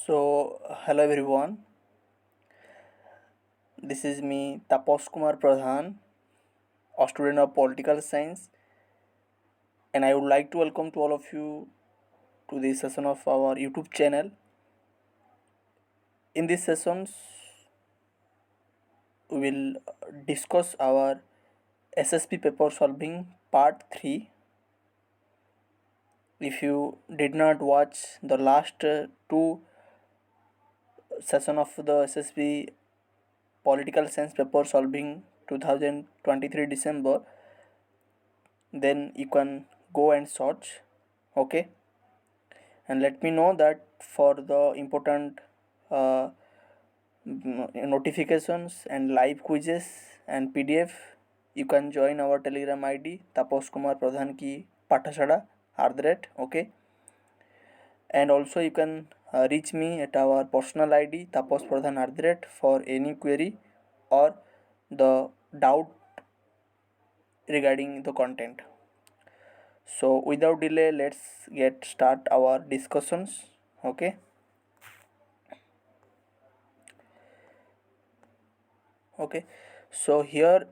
Hello everyone. This is me, Tapash Pradhan, a student of political science, and I would like to welcome to all of you to this session of our YouTube channel. In this sessions, we will discuss our SSB paper solving part 3. If you did not watch the last two session of the SSB political science paper solving 2023 December, then you can go and search. Okay, and let me know that for the important uh, notifications and live quizzes and PDF, you can join our Telegram ID Taposh Kumar Pradhan ki Pathashada @ okay, and also you can reach me at our personal ID Taposh Pradhan @ for any query or the doubt regarding the content. So without delay, let's get start our discussions. Okay. Okay, so here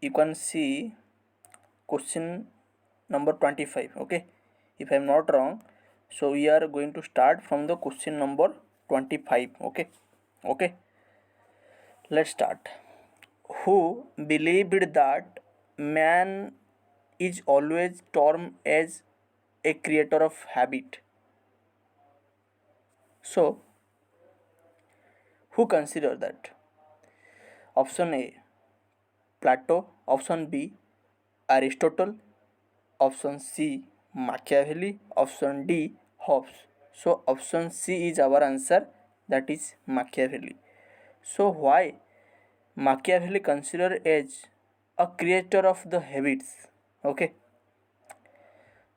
you can see question number 25. Okay, if I am not wrong, so we are going to start from the question number 25. Okay, okay, let's start. Who believed that man is always termed as a creator of habit? So who consider that? Option A, Plato. Option B, Aristotle. Option C, Machiavelli. Option D, Hobbes. So option C is our answer, that is Machiavelli. So why Machiavelli considered as a creator of the habits? Okay.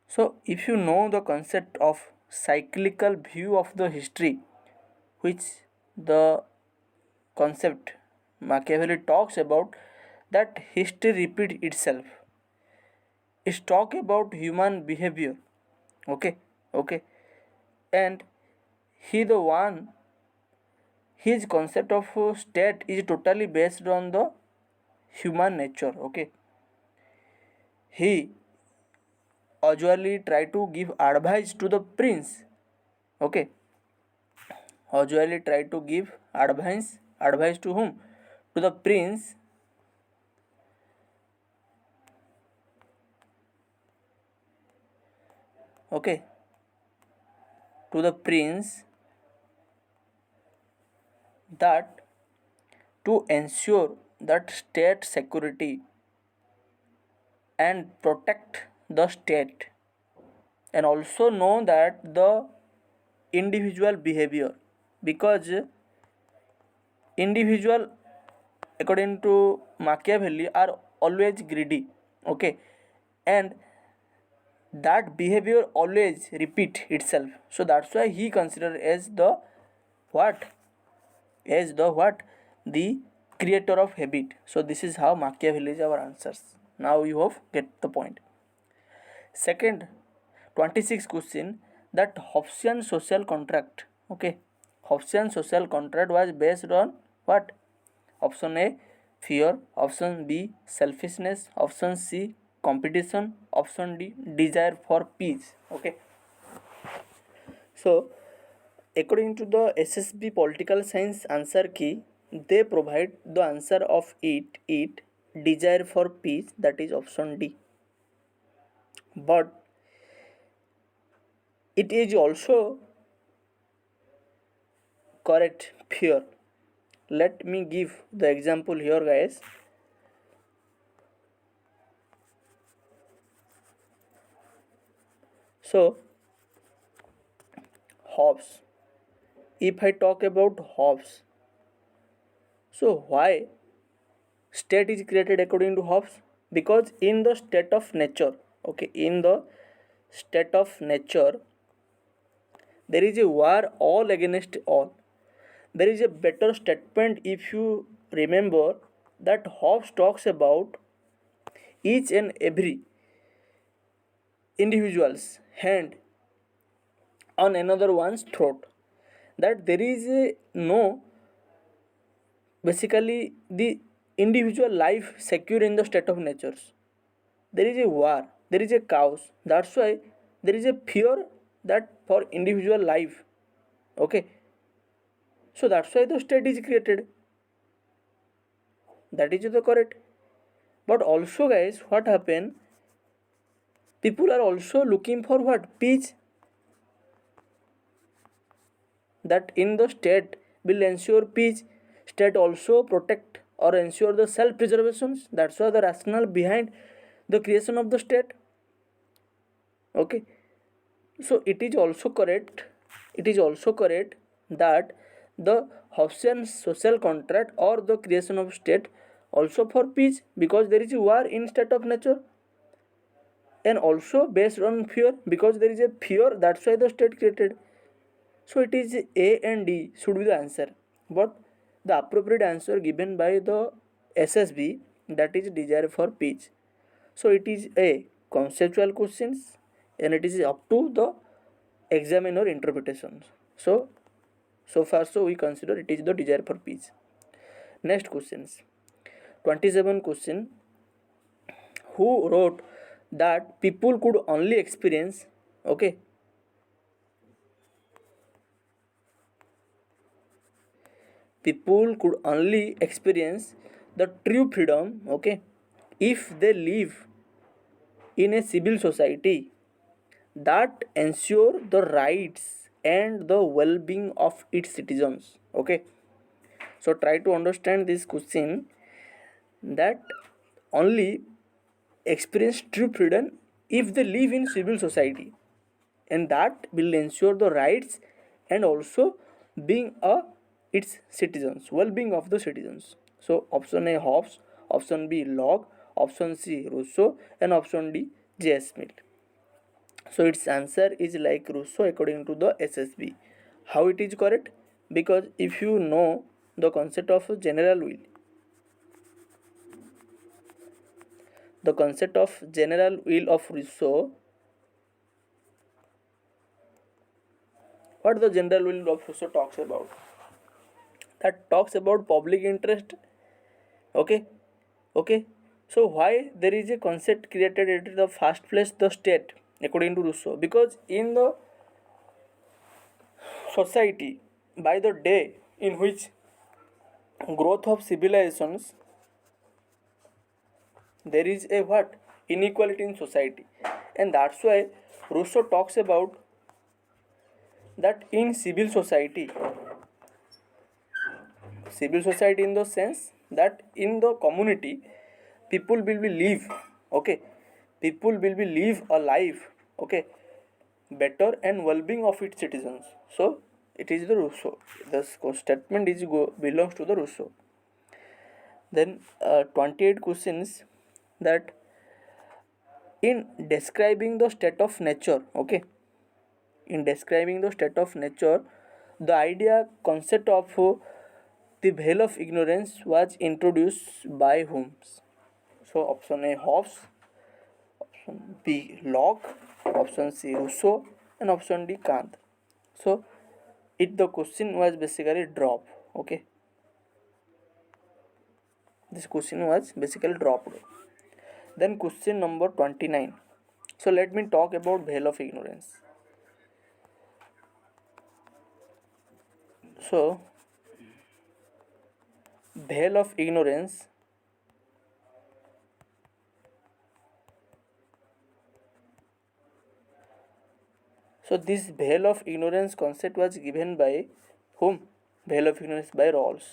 So if you know the concept of cyclical view of the history, which the concept Machiavelli talks about, that history repeats itself, is talk about human behavior. Okay, okay, and he the one, his concept of state is totally based on the human nature. Okay, he usually try to give advice to the prince. Okay, usually try to give advice to whom? To the prince. Okay, to the prince, that to ensure that state security and protect the state, and also know that the individual behavior, because individual according to Machiavelli are always greedy. Okay, and that behavior always repeat itself, so that's why he considered as the what, the creator of habit. So this is how Machiavelli is our answers. Now you have get the point. Second, 26 question, that Hobbesian social contract. Okay, Hobbesian social contract was based on what? Option A, fear. Option B, selfishness. Option C, competition. Option D, desire for peace. Okay, so according to the SSB political science answer key, they provide the answer of it desire for peace, that is option D. But it is also correct fear. Let me give the example here, guys. So Hobbes, if I talk about Hobbes, so why state is created according to Hobbes? Because in the state of nature, okay, in the state of nature, there is a war all against all. There is a better statement, if you remember, that Hobbes talks about each and every individual's hand on another one's throat. that there is a no basically the individual life secure in the state of natures. There is a war, there is a chaos. That's why there is a fear that for individual life. Okay, so that's why the state is created. That is the correct. But also, guys, what happen? People are also looking for what peace, that in the state will ensure peace. State also protect or ensure the self preservations. That's why the rationale behind the creation of the state. Okay, so it is also correct that the Hobbesian social contract or the creation of state also for peace, because there is a war in state of nature, and also based on fear, because there is a fear, that's why the state created. So it is A and D should be the answer. But the appropriate answer given by the SSB, that is desire for peace. So it is a conceptual questions, and it is up to the examiner interpretations. So far so we consider it is the desire for peace. Next questions. 27 question. Who wrote that people could only experience, okay, people could only experience the true freedom, okay, if they live in a civil society that ensure the rights and the well-being of its citizens. Okay, so try to understand this question, that only experience true freedom if they live in civil society, and that will ensure the rights and also being a its citizens, well-being of the citizens. So option A Hobbes, option B Locke, option C Rousseau, and option D J. Smith. So its answer is like Rousseau according to the SSB. How it is correct? Because if you know the concept of general will, the concept of general will of Rousseau, what the general will of Rousseau talks about? That talks about public interest. Okay, okay. So why there is a concept created at the first place, the state, according to Rousseau? Because in the society, by the day in which growth of civilizations, there is a what inequality in society, and that's why Rousseau talks about that in civil society in the sense that in the community people will be live, okay, people will be live a life, okay, better and well-being of its citizens. So it is the Rousseau, the statement is belongs to the Rousseau. Then 28 questions, that in describing the state of nature, okay, in describing the state of nature, the idea concept of the veil of ignorance was introduced by whom? So option A Hobbes, option B Locke, option C Rousseau, and option D Kant. So it the question was basically dropped. Okay, this question was basically dropped. Then question number 29. So let me talk about veil of ignorance. So veil of ignorance, so this veil of ignorance concept was given by whom? Veil of ignorance by Rawls.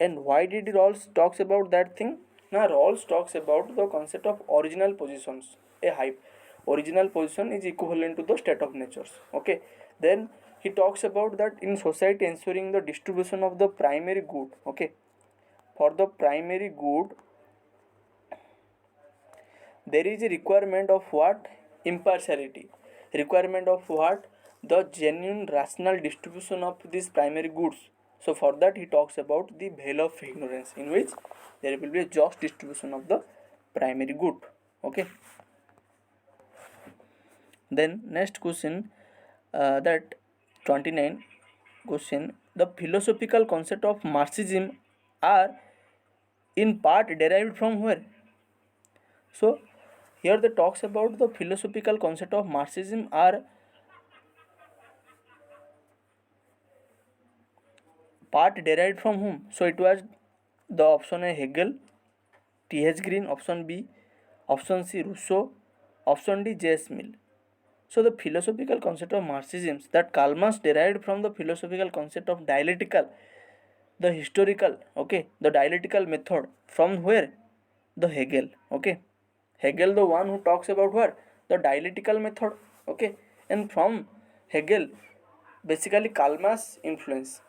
And why did Rawls talks about that thing? Now Rawls talks about the concept of original positions. A hype. Original position is equivalent to the state of natures. Okay. Then he talks about that in society ensuring the distribution of the primary good. Okay. For the primary good, there is a requirement of what? Impartiality. Requirement of what? The genuine rational distribution of these primary goods. So for that he talks about the veil of ignorance, in which there will be a just distribution of the primary good. Okay. Then next question, that 29 question. The philosophical concept of Marxism are in part derived from where? So here they talks about the philosophical concept of Marxism are part derived from whom? So it was the option A Hegel, T.H. Green, option B, option C Rousseau, option D J.S. Mill. So the philosophical concept of Marxism that Karl Marx derived from the philosophical concept of dialectical, the historical, okay, the dialectical method from where? The Hegel, okay. Hegel the one who talks about what? The dialectical method, okay. And from Hegel, basically Karl Marx influence.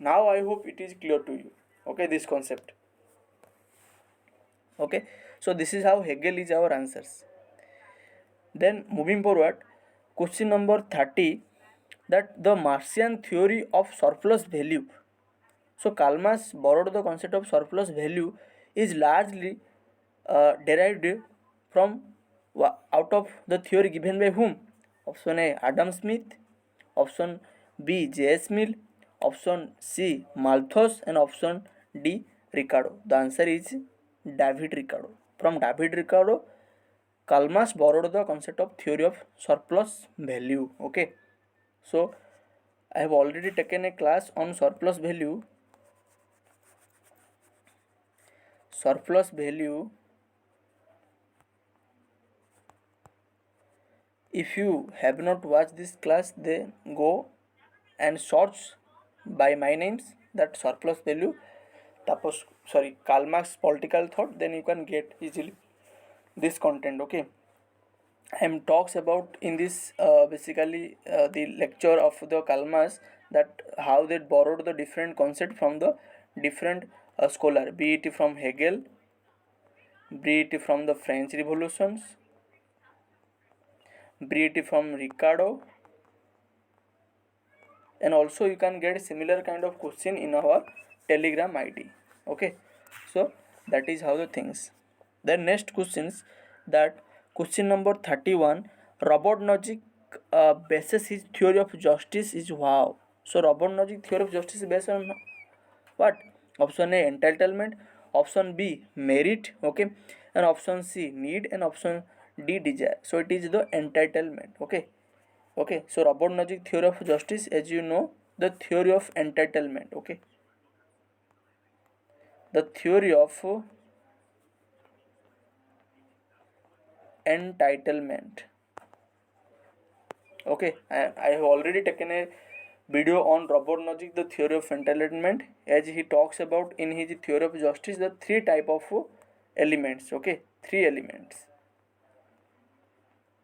Now I hope it is clear to you, okay, this concept. Okay, so this is how Hegel is our answers. Then moving forward, question number 30, that the Marxian theory of surplus value. So Karl Marx borrowed the concept of surplus value is largely derived from out of the theory given by whom? Option A Adam Smith, option B J.S. Mill, option C Malthus, and option D Ricardo. The answer is David Ricardo. From David Ricardo, Karl Marx borrowed the concept of theory of surplus value. Okay, so I have already taken a class on surplus value. Surplus value, if you have not watched this class, then go and search by my names, that surplus value, Tapash, Karl Marx political thought, then you can get easily this content. Okay, I am talks about in this basically the lecture of the Karl Marx, that how they borrowed the different concept from the different scholar, be it from Hegel, be it from the French revolutions, be it from Ricardo, and also you can get similar kind of question in our telegram id. Okay, so that is how the things. Then next questions, that question number 31, Robert Nozick bases his theory of justice is wow. So Robert Nozick theory of justice is based on what? Option A entitlement, option B merit, okay, and option C need, and option D desire. So it is the entitlement. Okay, okay, so Robert Nozick theory of justice, as you know, the theory of entitlement. Okay, the theory of entitlement. Okay, I have already taken a video on Robert Nozick the theory of entitlement, as he talks about in his theory of justice the three type of elements. Okay, three elements.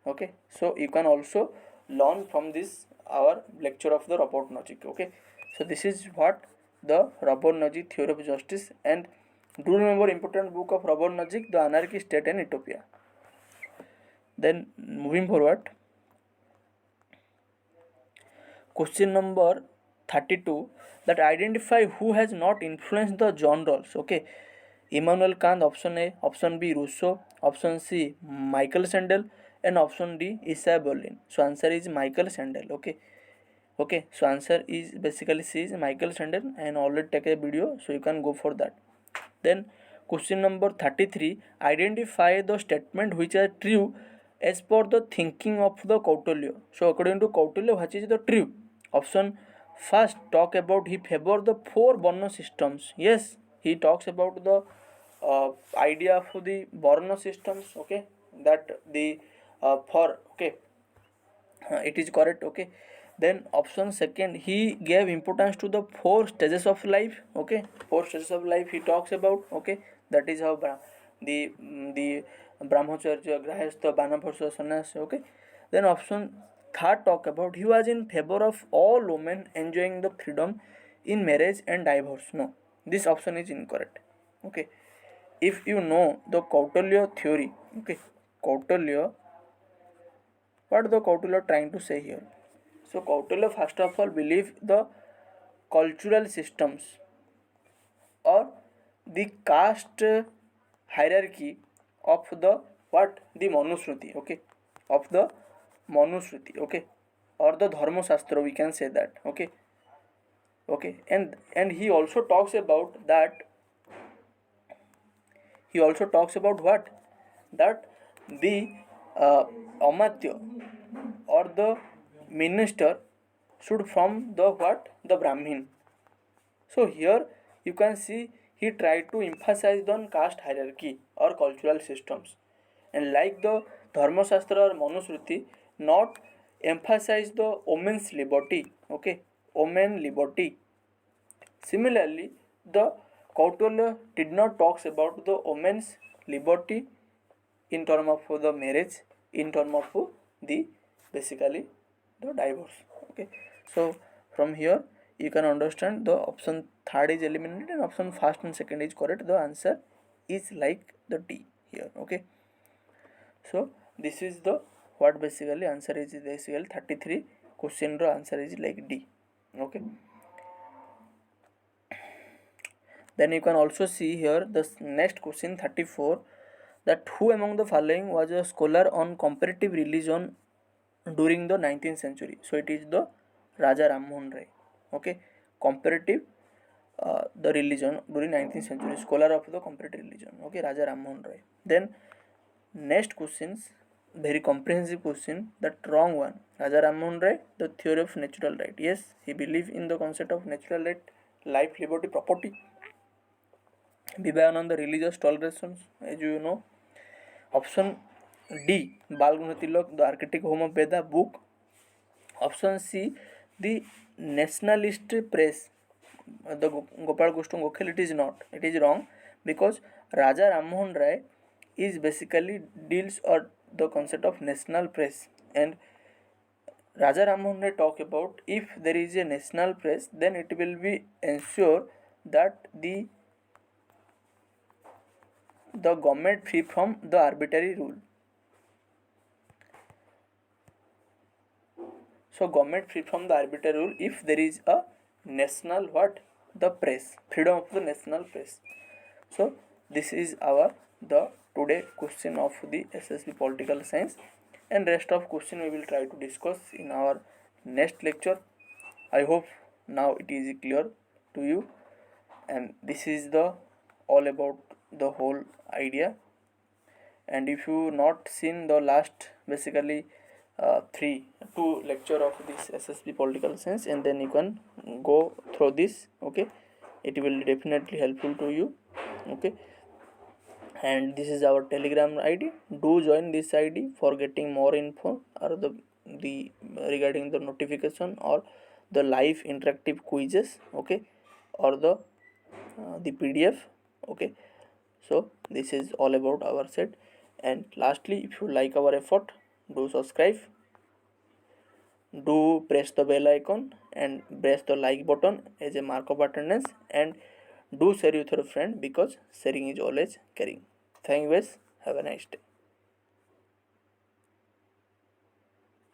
Okay, so you can also learn from this our lecture of the Robert Nozick. Okay, so this is what the Robert Nozick theory of justice. And do remember important book of Robert Nozick, the Anarchy State and Utopia. Then moving forward, question number 32, that identify who has not influenced the genres. Okay, Immanuel Kant, option A, option B Rousseau, option C Michael Sandel, and option D Isaiah Berlin. So answer is Michael Sandel. Okay, okay, so answer is basically C is Michael Sandel, and already take a video, so you can go for that. Then question number 33, identify the statement which are true as per the thinking of the Kautilya. So according to Kautilya, what is the true? Option first talk about he favor the four Varna systems. Yes, he talks about the idea of the Varna systems. Okay, that the for okay, it is correct. Okay, then option second, he gave importance to the four stages of life. Okay, four stages of life he talks about. Okay, that is how the brahmacharya, grahastha, banapasa, sannyas. Okay, then option third talk about he was in favor of all women enjoying the freedom in marriage and divorce. No, this option is incorrect. Okay, if you know the Kautilya theory, okay, Kautilya, what the Kautilya trying to say here? So Kautilya first of all believe the cultural systems or the caste hierarchy of the what? The Manusmriti. Okay, of the Manusmriti. Okay, or the Dharma Shastra, we can say that. Okay, and he also talks about that. He also talks about what, that the amatya or the minister should from the what, the Brahmin. So here you can see he tried to emphasize on caste hierarchy or cultural systems, and like the Dharma Shastra or Manusmriti, not emphasize the women's liberty. Okay, women liberty. Similarly, the Kautilya did not talks about the women's liberty in term of the marriage, in term of the basically the divorce. Okay, so from here you can understand the option third is eliminated and option first and second is correct. The answer is like the D here. Okay, so this is the what basically answer is basically 33 question ro answer is like D. Okay, then you can also see here the next question 34, that who among the following was a scholar on comparative religion during the 19th century. So it is the Raja Ram Mohan Rai. Okay, comparative the religion during 19th century, scholar of the comparative religion. Okay, Raja Ram Mohan Rai. Then next questions, very comprehensive question, that wrong one. Raja Ram Mohan Rai, the theory of natural right. Yes, he believed in the concept of natural right, life, liberty, property. Vivekananda, religious tolerations, as you know. Option D, Bal Gangadhar Tilak, the Archaic Home of Veda book. Option C, the nationalist press, the Gopal Gostam Gokhale. It is not. It is wrong, because Raja Ram Mohan Rai is basically deals or the concept of national press, and Raja Ram Mohan Rai talk about if there is a national press, then it will be ensure that the government free from the arbitrary rule. So government free from the arbitrary rule if there is a national what, the press, freedom of the national press. So this is our the today question of the SSB political science, and rest of question we will try to discuss in our next lecture. I hope now it is clear to you, and this is the all about the whole idea. And if you not seen the last basically two lecture of this SSB political science, and then you can go through this. Okay, it will definitely helpful to you. Okay, and this is our Telegram ID. Do join this ID for getting more info or the regarding the notification or the live interactive quizzes. Okay, or the PDF. Okay, so this is all about our set. And lastly, if you like our effort, do subscribe, do press the bell icon and press the like button as a mark of attendance, and do share with your friend, because sharing is always caring. Thank you guys, have a nice day.